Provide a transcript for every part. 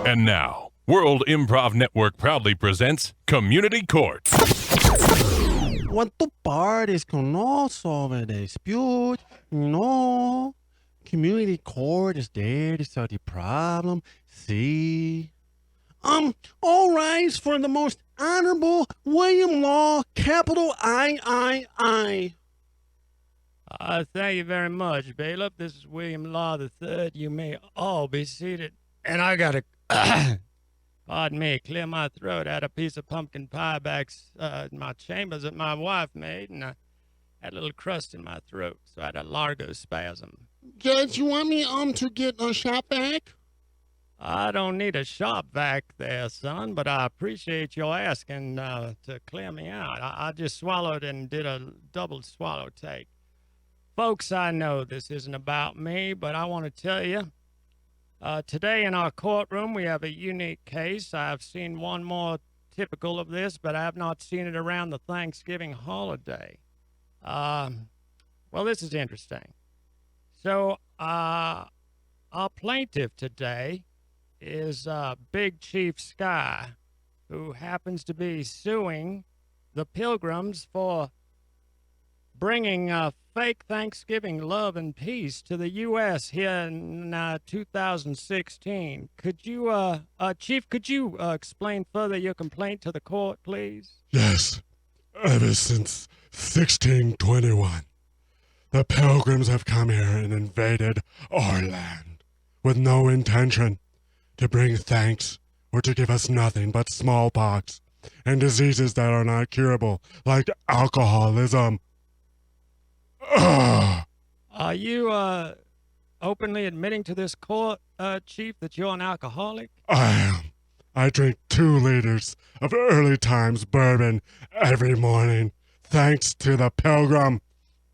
And now, World Improv Network proudly presents Community Court. ¿Cuántos parties can solve a dispute? No. Community court is there to solve the problem. See? All rise for the most honorable William Law, capital I. Thank you very much, bailiff. This is William Law III. You may all be seated. And I gotta, pardon me, clear my throat. I had a piece of pumpkin pie back in my chambers that my wife made, and I had a little crust in my throat, so I had a largo spasm. Judge, you want me to get a shot back? I don't need a shop vac there, son, but I appreciate your asking to clear me out. I just swallowed and did a double swallow take. Folks, I know this isn't about me, but I want to tell you, today in our courtroom, we have a unique case. I've seen one more typical of this, but I have not seen it around the Thanksgiving holiday. Well, this is interesting. So, our plaintiff today is Big Chief Sky, who happens to be suing the Pilgrims for bringing fake Thanksgiving love and peace to the U.S. here in 2016. Could you, Chief, could you explain further your complaint to the court, please? Yes. Ever since 1621, the Pilgrims have come here and invaded our land with no intention to bring thanks or to give us nothing but smallpox and diseases that are not curable, like alcoholism. Ugh. Are you openly admitting to this court, Chief, that you're an alcoholic? I am. I drink 2 liters of early times bourbon every morning, thanks to the Pilgrim.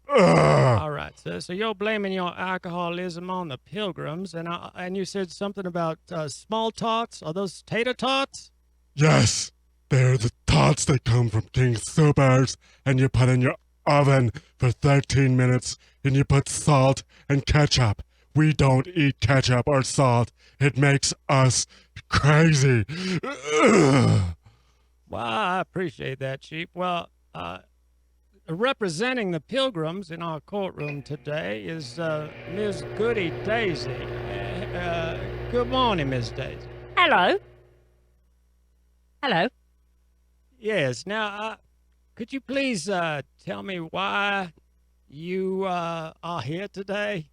Ugh. All right, sir. So you're blaming your alcoholism on the Pilgrims, and you said something about small tots. Are those tater tots? Yes, they're the tots that come from King Soopers, and you put in your oven for 13 minutes, and you put salt and ketchup. We don't eat ketchup or salt. It makes us crazy. Ugh. Well, I appreciate that, Chief. Well, representing the Pilgrims in our courtroom today is Ms. Goody Daisy. Good morning, Miss Daisy. Hello. Hello. Yes, now, could you please tell me why you are here today?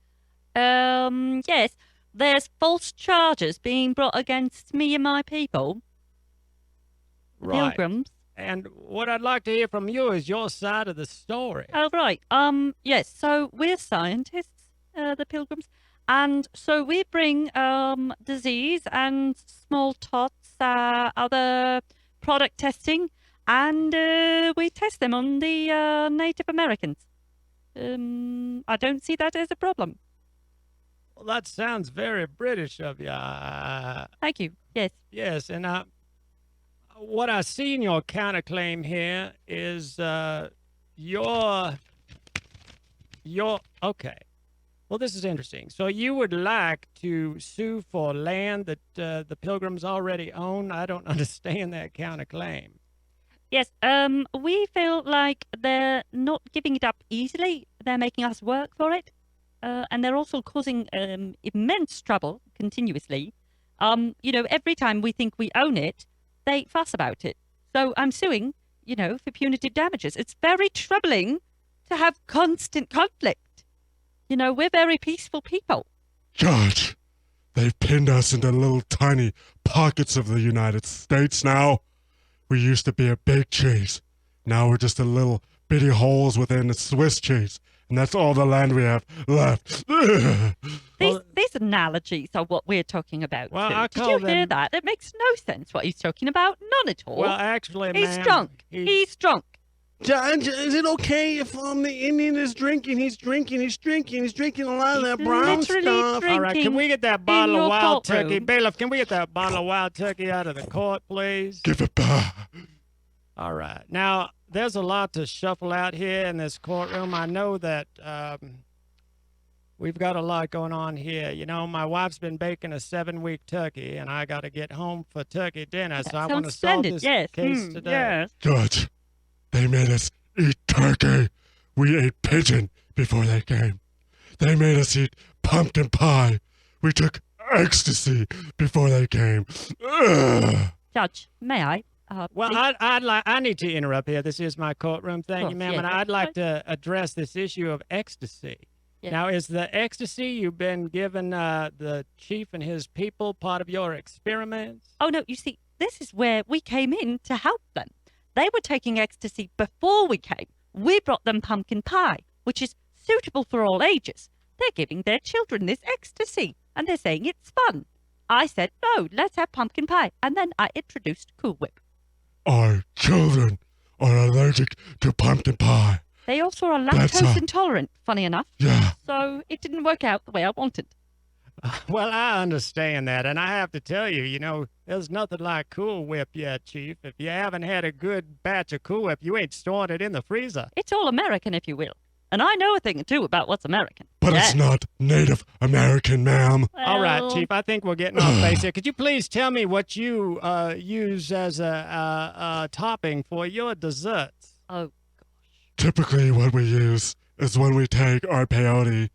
Yes, there's false charges being brought against me and my people. The Right. Pilgrims. And what I'd like to hear from you is your side of the story. Oh, right. Yes, so we're scientists, the Pilgrims, and so we bring, disease and small tots, other product testing, and, we test them on the, Native Americans. I don't see that as a problem. Well, that sounds very British of you. Thank you. Yes. Yes, and what I see in your counterclaim here is your okay. Well, this is interesting. So you would like to sue for land that the Pilgrims already own? I don't understand that counterclaim. Yes, we feel like they're not giving it up easily. They're making us work for it. And they're also causing immense trouble continuously. Every time we think we own it, they fuss about it. So I'm suing, for punitive damages. It's very troubling to have constant conflict. We're very peaceful people. Judge, they've pinned us into little tiny pockets of the United States now. We used to be a big cheese. Now we're just a little bitty holes within a Swiss cheese. And that's all the land we have left. These analogies are what we're talking about. Well, too. I Did call you them- hear that? It makes no sense what he's talking about. None at all. Well, actually, he's ma'am, drunk. He's drunk. Judge, is it okay if the Indian is drinking? He's drinking a lot of that He's brown literally stuff. All right, can we get that bottle your of wild courtroom. turkey? Bailiff, can we get that bottle of wild turkey out of the court, please? Give it back. All right. Now, there's a lot to shuffle out here in this courtroom. I know that we've got a lot going on here. You know, my wife's been baking a 7-week turkey, and I got to get home for turkey dinner. So I want to Sounds solve splendid. this Yes. case today. Yes. Judge, they made us eat turkey. We ate pigeon before they came. They made us eat pumpkin pie. We took ecstasy before they came. Ugh. Judge, may I? Well, please? I need to interrupt here. This is my courtroom. Thank you, Course, ma'am. yes, And that's I'd like fine. to address this issue of ecstasy. Yes. Now, is the ecstasy you've been given the chief and his people part of your experiments? Oh, no, you see, this is where we came in to help them. They were taking ecstasy before we came. We brought them pumpkin pie, which is suitable for all ages. They're giving their children this ecstasy, and they're saying it's fun. I said, no, let's have pumpkin pie. And then I introduced Cool Whip. Our children are allergic to pumpkin pie. They also are That's lactose a- intolerant, funny enough. Yeah. So it didn't work out the way I wanted. Well, I understand that, and I have to tell you, you know, there's nothing like Cool Whip yet, Chief. If you haven't had a good batch of Cool Whip, you ain't storing it in the freezer. It's all American, if you will. And I know a thing or two about what's American. But Yes. it's not Native American, ma'am. All right, Well, Chief, I think we're getting off base here. Could you please tell me what you use as a topping for your desserts? Oh, Typically, what we use is when we take our peyote,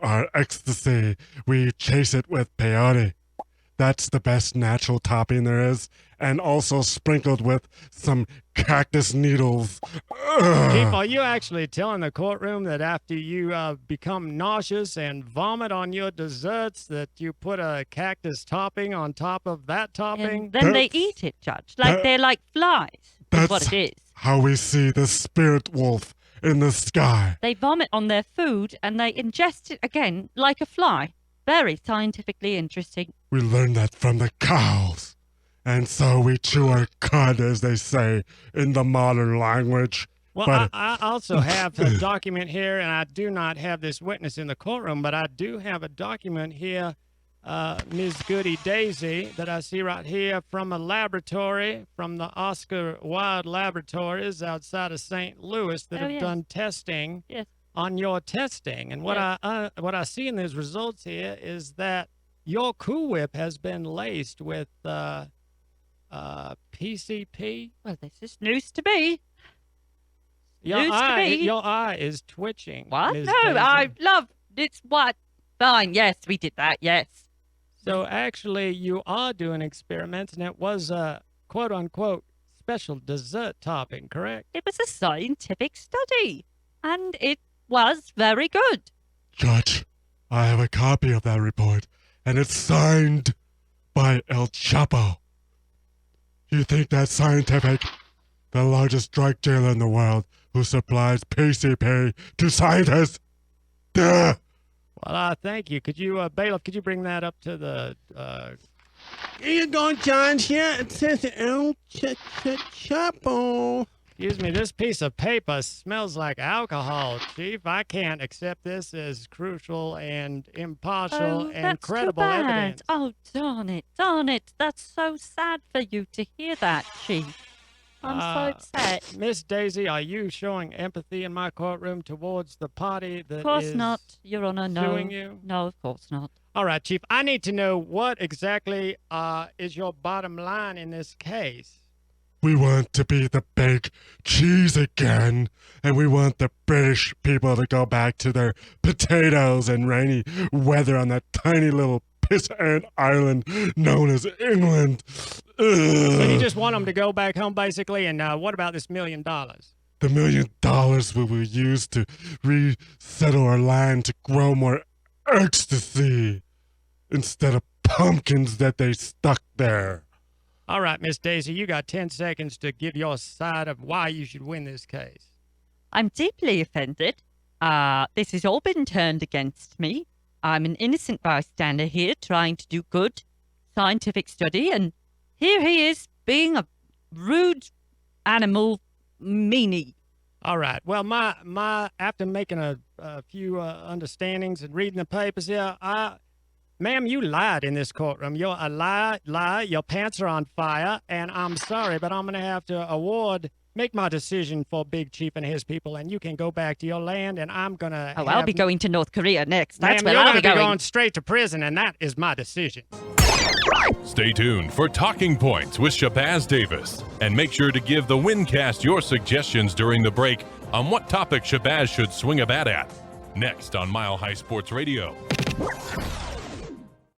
our ecstasy, we chase it with peyote. That's the best natural topping there is, and also sprinkled with some cactus needles. Ugh. Chief, are you actually telling the courtroom that after you become nauseous and vomit on your desserts, that you put a cactus topping on top of that topping? and then they That's- eat it, Judge. Like that- they're like flies. Is what that's- it is. How we see the spirit wolf in the sky. They vomit on their food and they ingest it again like a fly. Very scientifically interesting. We learned that from the cows. And so we chew our cud, as they say in the modern language. Well, But- I also have a document here, and I do not have this witness in the courtroom, but I do have a document here, Ms. Goody Daisy, that I see right here from a laboratory, from the Oscar Wilde Laboratories outside of St. Louis, that Oh, have yes. done testing Yes. on your testing. And what Yes. what I see in these results here is that your Cool Whip has been laced with PCP. Well, this is news to me. Your News to eye, me. your eye is twitching. What? Ms. No, Daisy. I love it's what? Fine. Yes, we did that. Yes. So actually, you are doing experiments, and it was a quote unquote special dessert topping, correct? It was a scientific study, and it was very good. Judge, I have a copy of that report, and it's signed by El Chapo. You think that's scientific? The largest drug dealer in the world who supplies PCP to scientists? Duh! Well, thank you. Could you, bailiff, could you bring that up to the? Here you go, John. Here it says El Chapo. Excuse me. This piece of paper smells like alcohol, Chief. I can't accept this as crucial and impartial and that's credible too bad. evidence. Oh, darn it, darn it. That's so sad for you to hear that, Chief. I'm so upset. Miss Daisy, are you showing empathy in my courtroom towards the party that Of course is not, Your Honor. No. suing you? No, of course not. All right, Chief. I need to know what exactly is your bottom line in this case. We want to be the big cheese again, and we want the British people to go back to their potatoes and rainy weather on that tiny little piss ant island known as England. So you Ugh. just want them to go back home, basically. And what about this $1 million? The $1 million we will use to resettle our land to grow more ecstasy instead of pumpkins that they stuck there. All right, Miss Daisy, you got 10 seconds to give your side of why you should win this case. I'm deeply offended. This has all been turned against me. I'm an innocent bystander here trying to do good scientific study, and here he is being a rude animal meanie. All right. Well, my after making a few understandings and reading the papers here, ma'am, you lied in this courtroom. You're a liar. Your pants are on fire, and I'm sorry, but I'm going to have to award make my decision for Big Chief and his people, and you can go back to your land, and I'm gonna. Oh, I'll be going to North Korea next. That's Ma'am, where you're I'll be gonna going. going straight to prison, and that is my decision. Stay tuned for Talking Points with Shabazz Davis. And make sure to give the Windcast your suggestions during the break on what topic Shabazz should swing a bat at. Next on Mile High Sports Radio.